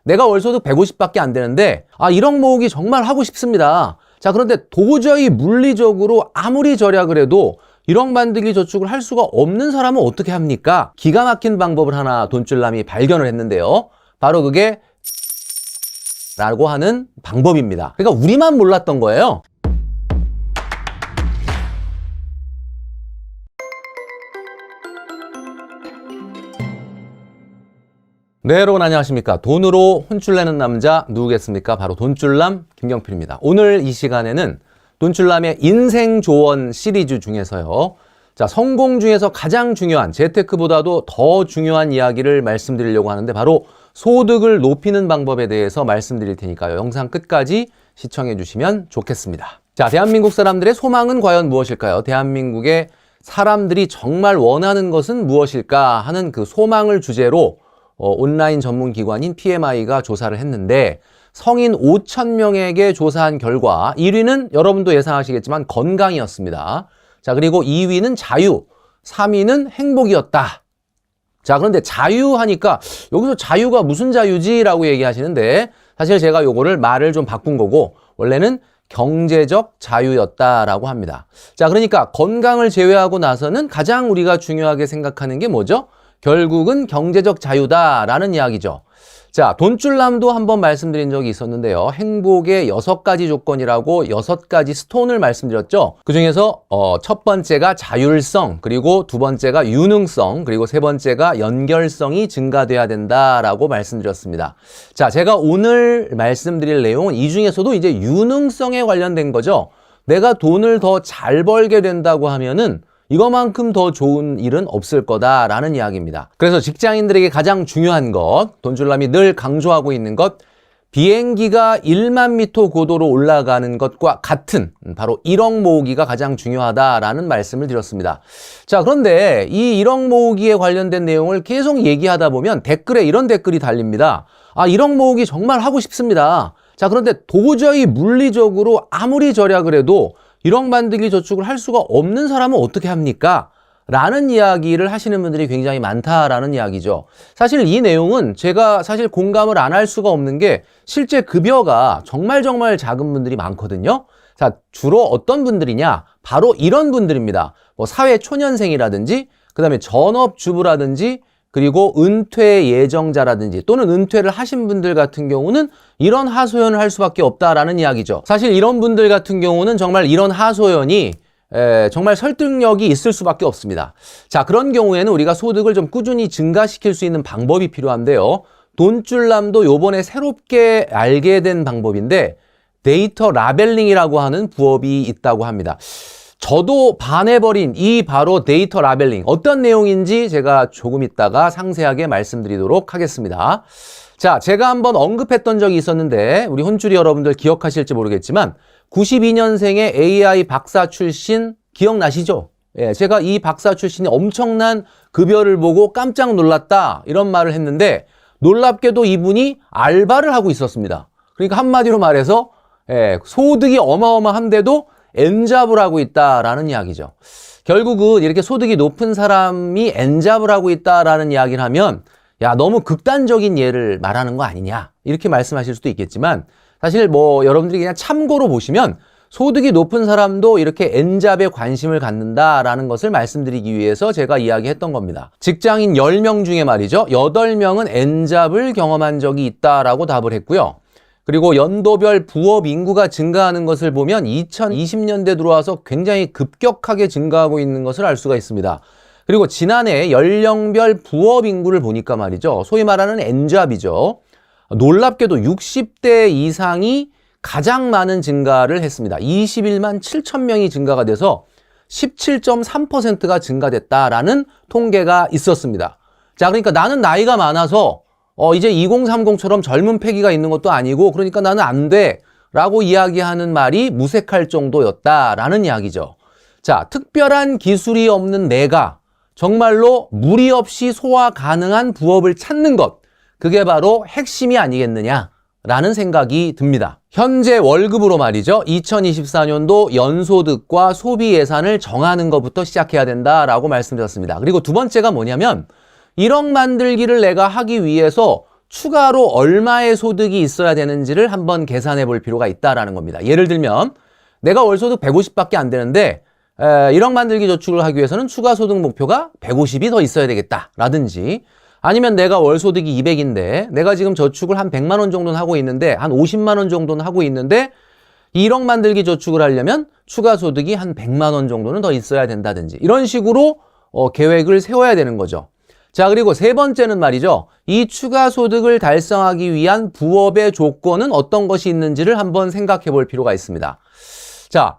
내가 월소득 150밖에 안 되는데 1억 모으기 정말 하고 싶습니다. 자, 그런데 도저히 물리적으로 아무리 절약을 해도 1억 만들기 저축을 할 수가 없는 사람은 어떻게 합니까? 기가 막힌 방법을 하나 돈줄남이 발견을 했는데요. 바로 그게 라고 하는 방법입니다. 그러니까 우리만 몰랐던 거예요. 네, 여러분 안녕하십니까. 돈으로 혼쭐 내는 남자 누구겠습니까? 바로 돈줄남 김경필입니다. 오늘 이 시간에는 돈줄남의 인생 조언 시리즈 중에서요. 자, 성공 중에서 가장 중요한, 재테크보다도 더 중요한 이야기를 말씀드리려고 하는데 바로 소득을 높이는 방법에 대해서 말씀드릴 테니까요. 영상 끝까지 시청해 주시면 좋겠습니다. 자, 대한민국 사람들의 소망은 과연 무엇일까요? 대한민국의 사람들이 정말 원하는 것은 무엇일까 하는 그 소망을 주제로 온라인 전문 기관인 PMI가 조사를 했는데 성인 5,000명에게 조사한 결과 1위는 여러분도 예상하시겠지만 건강이었습니다. 자, 그리고 2위는 자유, 3위는 행복이었다. 자, 그런데 자유하니까 여기서 자유가 무슨 자유지라고 얘기하시는데 사실 제가 요거를 말을 좀 바꾼 거고 원래는 경제적 자유였다라고 합니다. 자, 그러니까 건강을 제외하고 나서는 가장 우리가 중요하게 생각하는 게 뭐죠? 결국은 경제적 자유다라는 이야기죠. 자, 돈줄남도 한번 말씀드린 적이 있었는데요. 행복의 6가지 조건이라고 6가지 스톤을 말씀드렸죠. 그중에서 첫 번째가 자율성, 그리고 두 번째가 유능성, 그리고 세 번째가 연결성이 증가돼야 된다라고 말씀드렸습니다. 자, 제가 오늘 말씀드릴 내용은 이 중에서도 이제 유능성에 관련된 거죠. 내가 돈을 더 잘 벌게 된다고 하면은 이거만큼 더 좋은 일은 없을 거다라는 이야기입니다. 그래서 직장인들에게 가장 중요한 것, 돈줄남이 늘 강조하고 있는 것, 비행기가 1만 미터 고도로 올라가는 것과 같은 바로 1억 모으기가 가장 중요하다라는 말씀을 드렸습니다. 자, 그런데 이 1억 모으기에 관련된 내용을 계속 얘기하다 보면 댓글에 이런 댓글이 달립니다. 1억 모으기 정말 하고 싶습니다. 자, 그런데 도저히 물리적으로 아무리 절약을 해도 1억 만들기 저축을 할 수가 없는 사람은 어떻게 합니까? 라는 이야기를 하시는 분들이 굉장히 많다라는 이야기죠. 사실 이 내용은 제가 사실 공감을 안 할 수가 없는 게 실제 급여가 정말 작은 분들이 많거든요. 자, 주로 어떤 분들이냐? 바로 이런 분들입니다. 뭐 사회 초년생이라든지 그다음에 전업주부라든지 그리고 은퇴 예정자라든지 또는 은퇴를 하신 분들 같은 경우는 이런 하소연을 할 수밖에 없다라는 이야기죠. 사실 이런 분들 같은 경우는 정말 이런 하소연이 정말 설득력이 있을 수밖에 없습니다. 자, 그런 경우에는 우리가 소득을 좀 꾸준히 증가시킬 수 있는 방법이 필요한데요. 돈줄남도 요번에 새롭게 알게 된 방법인데 데이터 라벨링이라고 하는 부업이 있다고 합니다. 저도 반해버린 이 바로 데이터 라벨링 어떤 내용인지 제가 조금 있다가 상세하게 말씀드리도록 하겠습니다. 자, 제가 한번 언급했던 적이 있었는데 우리 혼줄이 여러분들 기억하실지 모르겠지만 92년생의 AI 박사 출신 기억나시죠? 예, 제가 이 박사 출신이 엄청난 급여를 보고 깜짝 놀랐다 이런 말을 했는데 놀랍게도 이분이 알바를 하고 있었습니다. 그러니까 한마디로 말해서 소득이 어마어마한데도 엔잡을 하고 있다라는 이야기죠. 결국은 이렇게 소득이 높은 사람이 엔잡을 하고 있다라는 이야기를 하면 야, 너무 극단적인 예를 말하는 거 아니냐 이렇게 말씀하실 수도 있겠지만 사실 뭐 여러분들이 그냥 참고로 보시면 소득이 높은 사람도 이렇게 엔잡에 관심을 갖는다라는 것을 말씀드리기 위해서 제가 이야기했던 겁니다. 직장인 10명 중에 말이죠. 8명은 엔잡을 경험한 적이 있다라고 답을 했고요. 그리고 연도별 부업 인구가 증가하는 것을 보면 2020년대 들어와서 굉장히 급격하게 증가하고 있는 것을 알 수가 있습니다. 그리고 지난해 연령별 부업 인구를 보니까 말이죠. 소위 말하는 엔잡이죠. 놀랍게도 60대 이상이 가장 많은 증가를 했습니다. 21만 7천 명이 증가가 돼서 17.3%가 증가됐다라는 통계가 있었습니다. 자, 그러니까 나는 나이가 많아서 이제 2030처럼 젊은 패기가 있는 것도 아니고 그러니까 나는 안 돼 라고 이야기하는 말이 무색할 정도였다라는 이야기죠. 자, 특별한 기술이 없는 내가 정말로 무리 없이 소화 가능한 부업을 찾는 것, 그게 바로 핵심이 아니겠느냐라는 생각이 듭니다. 현재 월급으로 말이죠. 2024년도 연소득과 소비 예산을 정하는 것부터 시작해야 된다라고 말씀드렸습니다. 그리고 두 번째가 뭐냐면 1억 만들기를 내가 하기 위해서 추가로 얼마의 소득이 있어야 되는지를 한번 계산해 볼 필요가 있다라는 겁니다. 예를 들면 내가 월소득 150밖에 안 되는데 1억 만들기 저축을 하기 위해서는 추가 소득 목표가 150이 더 있어야 되겠다라든지, 아니면 내가 월소득이 200인데 내가 지금 저축을 한 100만 원 정도는 하고 있는데 한 50만 원 정도는 하고 있는데 1억 만들기 저축을 하려면 추가 소득이 한 100만 원 정도는 더 있어야 된다든지, 이런 식으로 계획을 세워야 되는 거죠. 자, 그리고 세 번째는 말이죠. 이 추가 소득을 달성하기 위한 부업의 조건은 어떤 것이 있는지를 한번 생각해 볼 필요가 있습니다. 자,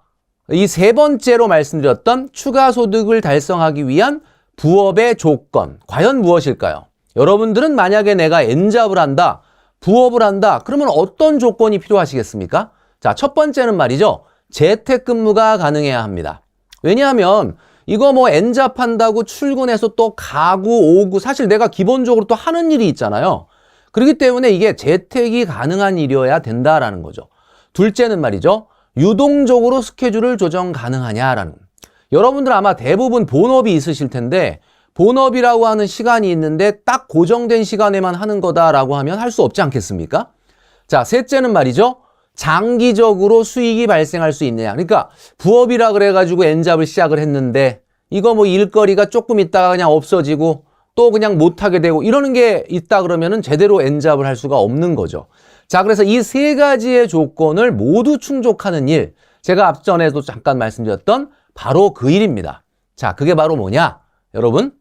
이 세 번째로 말씀드렸던 추가 소득을 달성하기 위한 부업의 조건, 과연 무엇일까요? 여러분들은 만약에 내가 N잡을 한다, 부업을 한다, 그러면 어떤 조건이 필요하시겠습니까? 자, 첫 번째는 말이죠. 재택근무가 가능해야 합니다. 왜냐하면 이거 뭐 N잡 한다고 출근해서 또 가고 오고, 사실 내가 기본적으로 또 하는 일이 있잖아요. 그렇기 때문에 이게 재택이 가능한 일이어야 된다라는 거죠. 둘째는 말이죠. 유동적으로 스케줄을 조정 가능하냐라는. 여러분들 아마 대부분 본업이 있으실 텐데 본업이라고 하는 시간이 있는데 딱 고정된 시간에만 하는 거다라고 하면 할 수 없지 않겠습니까? 자, 셋째는 말이죠. 장기적으로 수익이 발생할 수 있느냐. 그러니까 부업이라 그래가지고 N잡을 시작을 했는데 이거 뭐 일거리가 조금 있다가 그냥 없어지고 또 그냥 못하게 되고 이러는 게 있다 그러면은 제대로 N잡을 할 수가 없는 거죠. 자, 그래서 이 세 가지의 조건을 모두 충족하는 일, 제가 앞전에도 잠깐 말씀드렸던 바로 그 일입니다. 자, 그게 바로 뭐냐? 여러분,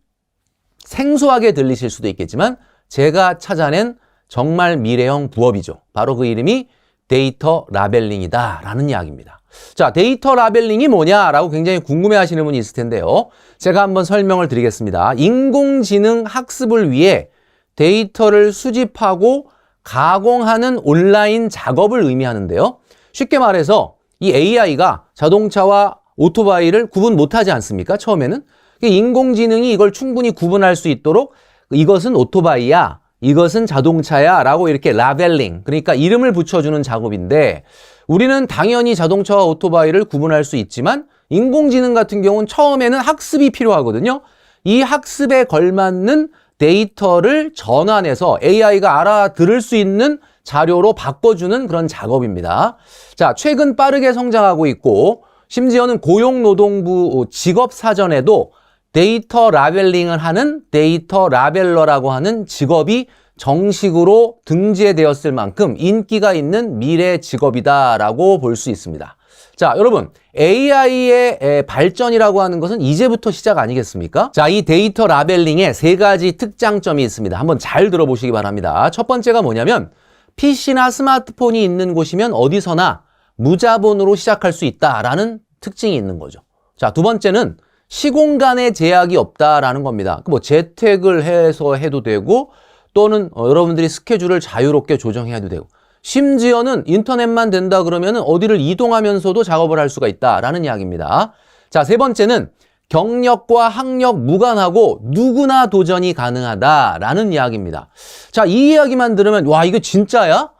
생소하게 들리실 수도 있겠지만 제가 찾아낸 정말 미래형 부업이죠. 바로 그 이름이 데이터 라벨링이다 라는 이야기입니다. 자, 데이터 라벨링이 뭐냐라고 굉장히 궁금해 하시는 분이 있을 텐데요. 제가 한번 설명을 드리겠습니다. 인공지능 학습을 위해 데이터를 수집하고 가공하는 온라인 작업을 의미하는데요. 쉽게 말해서 이 AI가 자동차와 오토바이를 구분 못하지 않습니까? 처음에는. 인공지능이 이걸 충분히 구분할 수 있도록 이것은 오토바이야, 이것은 자동차야 라고 이렇게 라벨링, 그러니까 이름을 붙여주는 작업인데, 우리는 당연히 자동차와 오토바이를 구분할 수 있지만 인공지능 같은 경우는 처음에는 학습이 필요하거든요. 이 학습에 걸맞는 데이터를 전환해서 AI가 알아들을 수 있는 자료로 바꿔주는 그런 작업입니다. 자, 최근 빠르게 성장하고 있고 심지어는 고용노동부 직업사전에도 데이터 라벨링을 하는 데이터 라벨러라고 하는 직업이 정식으로 등재되었을 만큼 인기가 있는 미래 직업이다라고 볼 수 있습니다. 자, 여러분, AI의 발전이라고 하는 것은 이제부터 시작 아니겠습니까? 자, 이 데이터 라벨링에 세 가지 특장점이 있습니다. 한번 잘 들어보시기 바랍니다. 첫 번째가 뭐냐면 PC나 스마트폰이 있는 곳이면 어디서나 무자본으로 시작할 수 있다라는 특징이 있는 거죠. 자, 두 번째는 시공간에 제약이 없다라는 겁니다. 뭐 재택을 해서 해도 되고 또는 여러분들이 스케줄을 자유롭게 조정해도 되고, 심지어는 인터넷만 된다 그러면 어디를 이동하면서도 작업을 할 수가 있다라는 이야기입니다. 자, 세 번째는 경력과 학력 무관하고 누구나 도전이 가능하다라는 이야기입니다. 자, 이 이야기만 들으면 와, 이거 진짜야?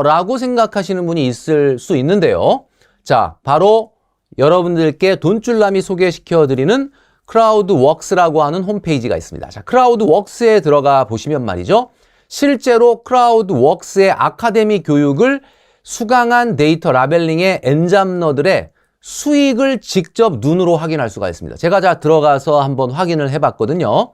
라고 생각하시는 분이 있을 수 있는데요. 자, 바로 여러분들께 돈줄남이 소개시켜드리는 크라우드웍스라고 하는 홈페이지가 있습니다. 자, 크라우드웍스에 들어가 보시면 말이죠. 실제로 크라우드웍스의 아카데미 교육을 수강한 데이터 라벨링의 엔잡러들의 수익을 직접 눈으로 확인할 수가 있습니다. 제가 들어가서 한번 확인을 해봤거든요.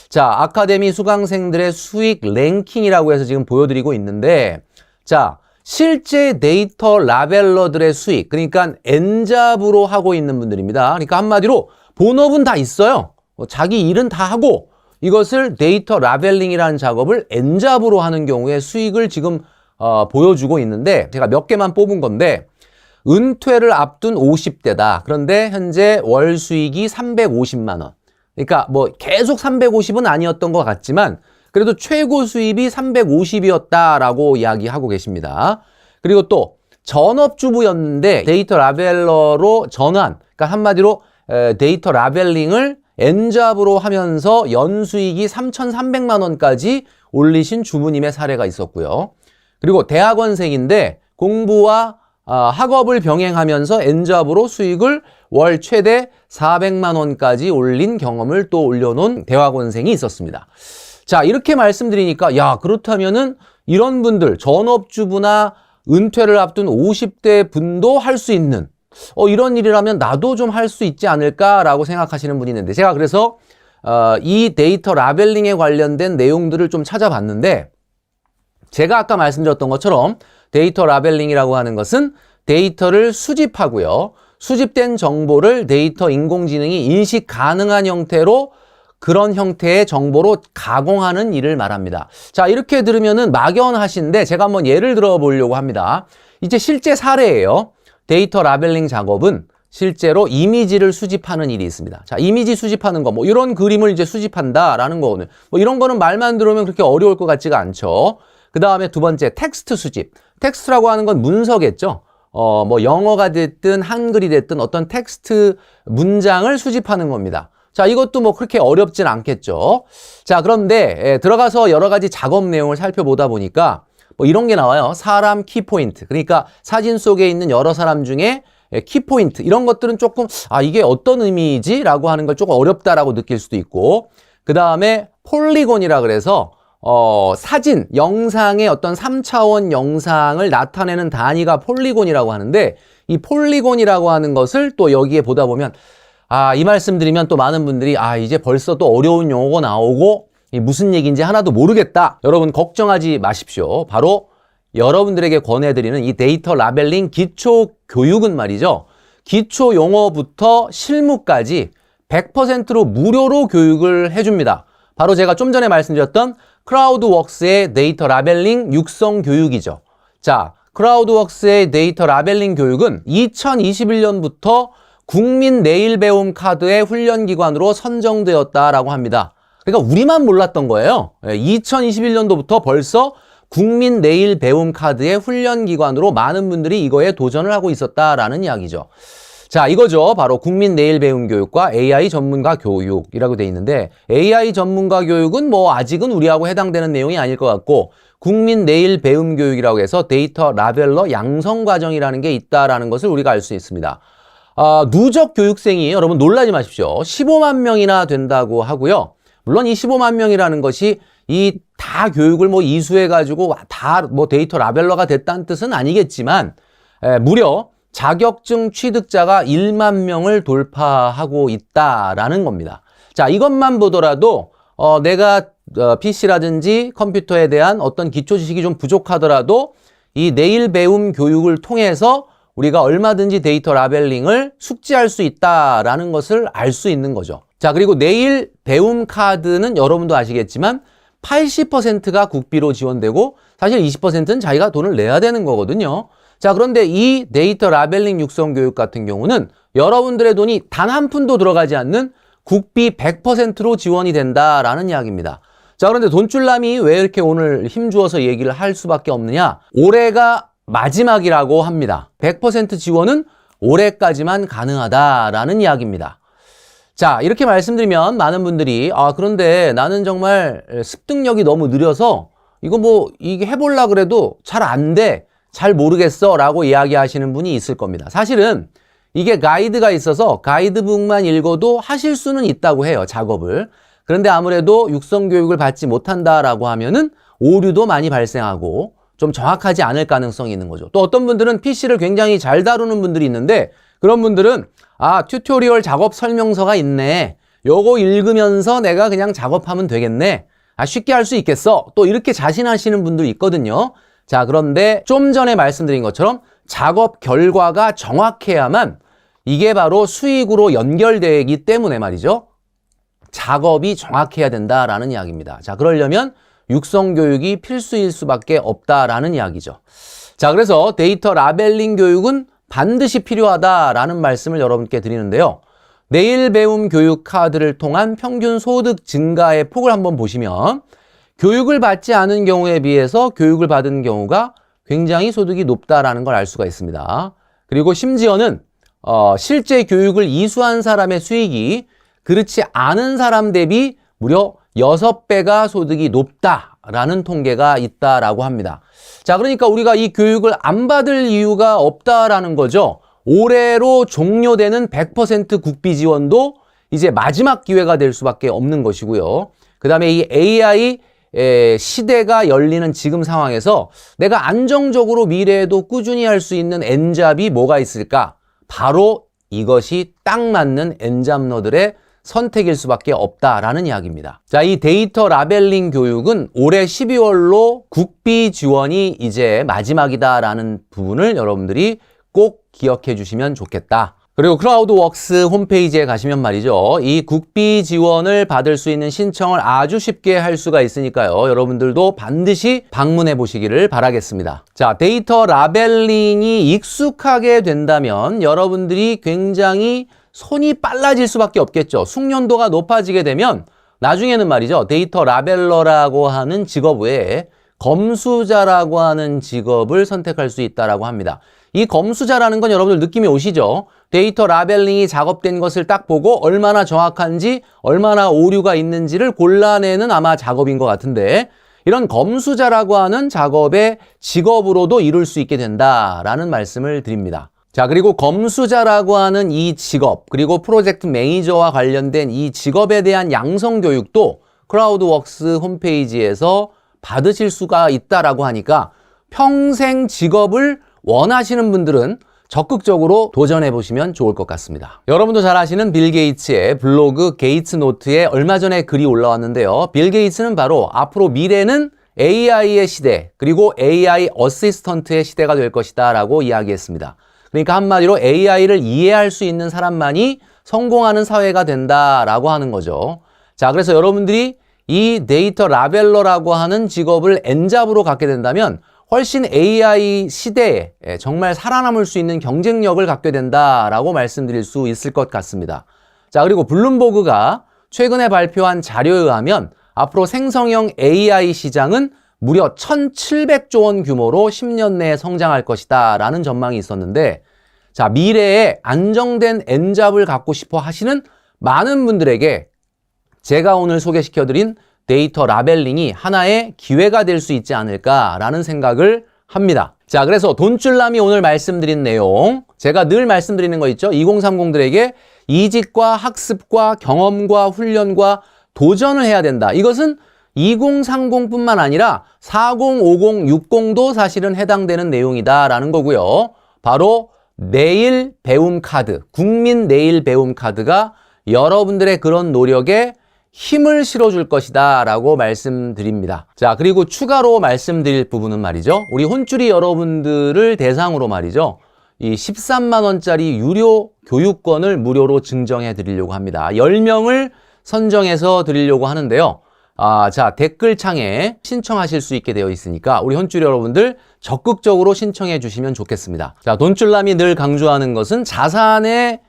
자, 아카데미 수강생들의 수익 랭킹이라고 해서 지금 보여드리고 있는데, 자, 실제 데이터 라벨러들의 수익, 그러니까 엔잡으로 하고 있는 분들입니다. 그러니까 한마디로 본업은 다 있어요. 자기 일은 다 하고 이것을 데이터 라벨링이라는 작업을 엔잡으로 하는 경우에 수익을 지금 보여주고 있는데, 제가 몇 개만 뽑은 건데, 은퇴를 앞둔 50대다. 그런데 현재 월 수익이 350만 원. 그러니까 뭐 계속 350은 아니었던 것 같지만 그래도 최고 수입이 350이었다라고 이야기하고 계십니다. 그리고 또 전업주부였는데 데이터 라벨러로 전환, 그러니까 한마디로 데이터 라벨링을 엔잡으로 하면서 연수익이 3,300만 원까지 올리신 주부님의 사례가 있었고요. 그리고 대학원생인데 공부와 학업을 병행하면서 엔잡으로 수익을 월 최대 400만 원까지 올린 경험을 또 올려놓은 대학원생이 있었습니다. 자, 이렇게 말씀드리니까 야, 그렇다면은 이런 분들, 전업주부나 은퇴를 앞둔 50대 분도 할 수 있는 이런 일이라면 나도 좀 할 수 있지 않을까라고 생각하시는 분이 있는데, 제가 그래서 이 데이터 라벨링에 관련된 내용들을 좀 찾아봤는데, 제가 아까 말씀드렸던 것처럼 데이터 라벨링이라고 하는 것은 데이터를 수집하고요. 수집된 정보를 데이터 인공지능이 인식 가능한 형태로, 그런 형태의 정보로 가공하는 일을 말합니다. 자, 이렇게 들으면은 막연하신데 제가 한번 예를 들어 보려고 합니다. 이제 실제 사례예요. 데이터 라벨링 작업은 실제로 이미지를 수집하는 일이 있습니다. 자, 이미지 수집하는 거, 뭐 이런 그림을 이제 수집한다라는 거는 뭐 이런 거는 말만 들으면 그렇게 어려울 것 같지가 않죠. 그 다음에 두 번째, 텍스트 수집. 텍스트라고 하는 건 문서겠죠. 뭐 영어가 됐든 한글이 됐든 어떤 텍스트 문장을 수집하는 겁니다. 자, 이것도 뭐 그렇게 어렵진 않겠죠. 자, 그런데 들어가서 여러 가지 작업 내용을 살펴보다 보니까 뭐 이런 게 나와요. 사람 키포인트. 그러니까 사진 속에 있는 여러 사람 중에 키포인트. 이런 것들은 조금 이게 어떤 의미지? 라고 하는 걸 조금 어렵다라고 느낄 수도 있고, 그 다음에 폴리곤이라 그래서 사진, 영상의 어떤 3차원 영상을 나타내는 단위가 폴리곤이라고 하는데, 이 폴리곤이라고 하는 것을 또 여기에 보다 보면 이 말씀 드리면 또 많은 분들이 이제 벌써 또 어려운 용어가 나오고 무슨 얘기인지 하나도 모르겠다. 여러분 걱정하지 마십시오. 바로 여러분들에게 권해드리는 이 데이터 라벨링 기초 교육은 말이죠. 기초 용어부터 실무까지 100%로 무료로 교육을 해줍니다. 바로 제가 좀 전에 말씀드렸던 크라우드웍스의 데이터 라벨링 육성 교육이죠. 자, 크라우드웍스의 데이터 라벨링 교육은 2021년부터 국민 내일 배움 카드의 훈련기관으로 선정되었다라고 합니다. 그러니까 우리만 몰랐던 거예요. 2021년도부터 벌써 국민 내일 배움 카드의 훈련기관으로 많은 분들이 이거에 도전을 하고 있었다라는 이야기죠. 자, 이거죠. 바로 국민 내일 배움 교육과 AI 전문가 교육이라고 돼 있는데, AI 전문가 교육은 뭐 아직은 우리하고 해당되는 내용이 아닐 것 같고, 국민 내일 배움 교육이라고 해서 데이터 라벨러 양성 과정이라는 게 있다라는 것을 우리가 알 수 있습니다. 누적 교육생이 여러분 놀라지 마십시오. 15만 명이나 된다고 하고요. 물론 이 15만 명이라는 것이 이 다 교육을 뭐 이수해가지고 다 뭐 데이터 라벨러가 됐다는 뜻은 아니겠지만, 무려 자격증 취득자가 1만 명을 돌파하고 있다라는 겁니다. 자, 이것만 보더라도 내가 PC라든지 컴퓨터에 대한 어떤 기초 지식이 좀 부족하더라도 이 내일 배움 교육을 통해서 우리가 얼마든지 데이터 라벨링을 숙지할 수 있다라는 것을 알 수 있는 거죠. 자, 그리고 내일 배움 카드는 여러분도 아시겠지만 80%가 국비로 지원되고 사실 20%는 자기가 돈을 내야 되는 거거든요. 자, 그런데 이 데이터 라벨링 육성 교육 같은 경우는 여러분들의 돈이 단 한 푼도 들어가지 않는 국비 100%로 지원이 된다라는 이야기입니다. 자, 그런데 돈줄남이 왜 이렇게 오늘 힘주어서 얘기를 할 수밖에 없느냐? 올해가 마지막이라고 합니다. 100% 지원은 올해까지만 가능하다라는 이야기입니다. 자, 이렇게 말씀드리면 많은 분들이 그런데 나는 정말 습득력이 너무 느려서 이게 해보려고 그래도 잘 안 돼, 잘 모르겠어 라고 이야기하시는 분이 있을 겁니다. 사실은 이게 가이드가 있어서 가이드북만 읽어도 하실 수는 있다고 해요, 작업을. 그런데 아무래도 육성 교육을 받지 못한다라고 하면은 오류도 많이 발생하고 좀 정확하지 않을 가능성이 있는 거죠. 또 어떤 분들은 PC를 굉장히 잘 다루는 분들이 있는데, 그런 분들은 튜토리얼 작업 설명서가 있네, 요거 읽으면서 내가 그냥 작업하면 되겠네, 쉽게 할 수 있겠어, 또 이렇게 자신하시는 분들이 있거든요. 자, 그런데 좀 전에 말씀드린 것처럼 작업 결과가 정확해야만 이게 바로 수익으로 연결되기 때문에 말이죠, 작업이 정확해야 된다라는 이야기입니다. 자, 그러려면 육성 교육이 필수일 수밖에 없다라는 이야기죠. 자, 그래서 데이터 라벨링 교육은 반드시 필요하다라는 말씀을 여러분께 드리는데요. 내일 배움 교육 카드를 통한 평균 소득 증가의 폭을 한번 보시면 교육을 받지 않은 경우에 비해서 교육을 받은 경우가 굉장히 소득이 높다라는 걸 알 수가 있습니다. 그리고 심지어는 실제 교육을 이수한 사람의 수익이 그렇지 않은 사람 대비 무려 6배가 소득이 높다라는 통계가 있다라고 합니다. 자, 그러니까 우리가 이 교육을 안 받을 이유가 없다라는 거죠. 올해로 종료되는 100% 국비 지원도 이제 마지막 기회가 될 수밖에 없는 것이고요. 그 다음에 이 AI 시대가 열리는 지금 상황에서 내가 안정적으로 미래에도 꾸준히 할 수 있는 N잡이 뭐가 있을까? 바로 이것이 딱 맞는 N잡러들의 선택일 수밖에 없다라는 이야기입니다. 자, 이 데이터 라벨링 교육은 올해 12월로 국비 지원이 이제 마지막이다라는 부분을 여러분들이 꼭 기억해 주시면 좋겠다. 그리고 크라우드웍스 홈페이지에 가시면 말이죠. 이 국비 지원을 받을 수 있는 신청을 아주 쉽게 할 수가 있으니까요. 여러분들도 반드시 방문해 보시기를 바라겠습니다. 자, 데이터 라벨링이 익숙하게 된다면 여러분들이 굉장히 손이 빨라질 수밖에 없겠죠. 숙련도가 높아지게 되면 나중에는 말이죠. 데이터 라벨러라고 하는 직업 외에 검수자라고 하는 직업을 선택할 수 있다라고 합니다. 이 검수자라는 건 여러분들 느낌이 오시죠? 데이터 라벨링이 작업된 것을 딱 보고 얼마나 정확한지, 얼마나 오류가 있는지를 골라내는 아마 작업인 것 같은데, 이런 검수자라고 하는 작업의 직업으로도 이룰 수 있게 된다라는 말씀을 드립니다. 자, 그리고 검수자라고 하는 이 직업, 그리고 프로젝트 매니저와 관련된 이 직업에 대한 양성 교육도 크라우드웍스 홈페이지에서 받으실 수가 있다라고 하니까 평생 직업을 원하시는 분들은 적극적으로 도전해 보시면 좋을 것 같습니다. 여러분도 잘 아시는 빌 게이츠의 블로그 게이츠 노트에 얼마 전에 글이 올라왔는데요. 빌 게이츠는 바로 앞으로 미래는 AI의 시대, 그리고 AI 어시스턴트의 시대가 될 것이다 라고 이야기했습니다. 그러니까 한마디로 AI를 이해할 수 있는 사람만이 성공하는 사회가 된다라고 하는 거죠. 자, 그래서 여러분들이 이 데이터 라벨러라고 하는 직업을 N잡으로 갖게 된다면 훨씬 AI 시대에 정말 살아남을 수 있는 경쟁력을 갖게 된다라고 말씀드릴 수 있을 것 같습니다. 자, 그리고 블룸버그가 최근에 발표한 자료에 의하면 앞으로 생성형 AI 시장은 무려 1,700조 원 규모로 10년 내에 성장할 것이다 라는 전망이 있었는데, 자, 미래에 안정된 N잡을 갖고 싶어 하시는 많은 분들에게 제가 오늘 소개시켜드린 데이터 라벨링이 하나의 기회가 될 수 있지 않을까라는 생각을 합니다. 자, 그래서 돈줄남이 오늘 말씀드린 내용, 제가 늘 말씀드리는 거 있죠. 2030들에게 이직과 학습과 경험과 훈련과 도전을 해야 된다. 이것은 2030뿐만 아니라 40, 50, 60도 사실은 해당되는 내용이다라는 거고요. 바로 내일 배움 카드, 국민 내일 배움 카드가 여러분들의 그런 노력에 힘을 실어줄 것이다 라고 말씀드립니다. 자, 그리고 추가로 말씀드릴 부분은 말이죠. 우리 혼쭐이 여러분들을 대상으로 말이죠. 이 13만 원짜리 유료 교육권을 무료로 증정해 드리려고 합니다. 10명을 선정해서 드리려고 하는데요. 자, 댓글창에 신청하실 수 있게 되어 있으니까 우리 혼쭐이 여러분들 적극적으로 신청해 주시면 좋겠습니다. 자, 돈줄남이 늘 강조하는 것은 자산의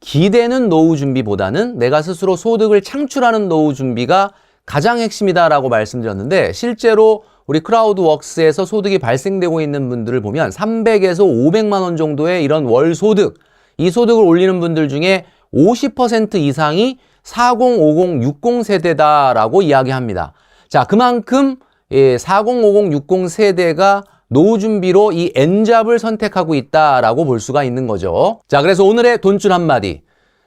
기대는 노후 준비보다는 내가 스스로 소득을 창출하는 노후 준비가 가장 핵심이다라고 말씀드렸는데, 실제로 우리 크라우드웍스에서 소득이 발생되고 있는 분들을 보면 300에서 500만 원 정도의 이런 월 소득, 이 소득을 올리는 분들 중에 50% 이상이 40, 50, 60 세대다라고 이야기합니다. 자, 그만큼 40, 50, 60 세대가 노후 준비로 이 N잡을 선택하고 있다라고 볼 수가 있는 거죠. 자, 그래서 오늘의 돈줄 한마디.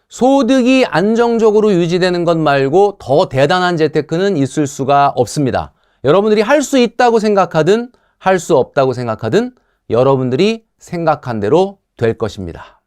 소득이 안정적으로 유지되는 것 말고 더 대단한 재테크는 있을 수가 없습니다. 여러분들이 할 수 있다고 생각하든 할 수 없다고 생각하든 여러분들이 생각한 대로 될 것입니다.